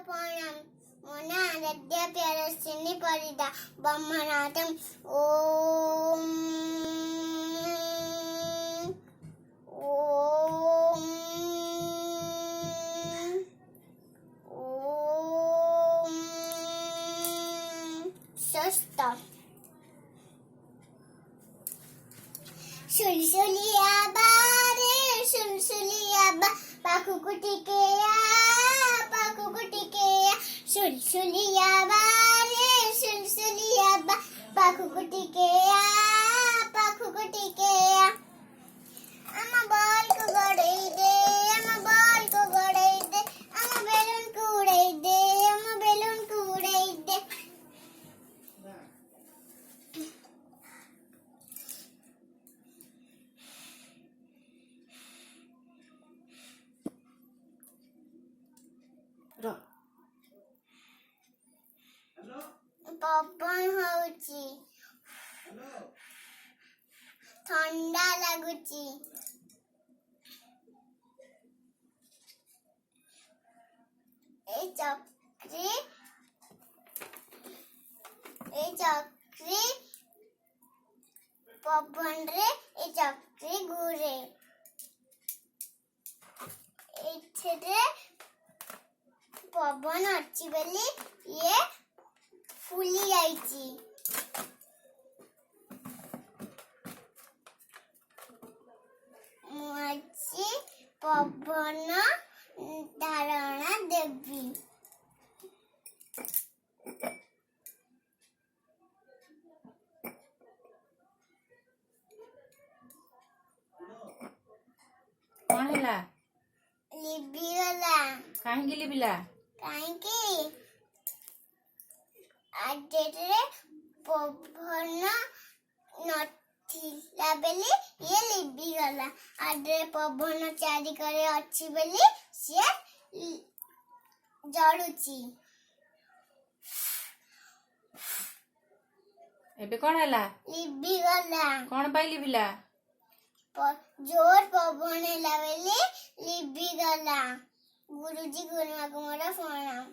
प्रणाम मोना आराध्या प्यारसिनी परिदा ब्रह्मनाथम ओम ओम ओम सस्ता सुलसुलिया बारे सुलसुलिया बा पाकुकुटिकेया सुलसुलिया बारे सुलसुलिया बा पाकुकुटिकेया अम्मा बॉल को गड़ाई दे अम्मा बॉल को गड़ाई दे अम्मा बेलून को उड़ाई दे अम्मा बेलून को उड़ाई दे पवन होउची ठंडा लागुची ए चक्री पवन रे ए चक्री घूरे एठे पवन अच्छी बेली ये फुली आईची मुझे पवन धारणा देवी कौन हैला लिबी गला काहे लिबिला काहे की आजेरे पवन नथिला बेली ये लिबी गला आजे पवन चारी करे अच्छी बेली से जड़ुची एबे कौन हैला लिबी गला कौन पाई लिबिला जोर पवन हैला बेली लिबी गला गुरुजी गुरुमा को मोरा प्रणाम।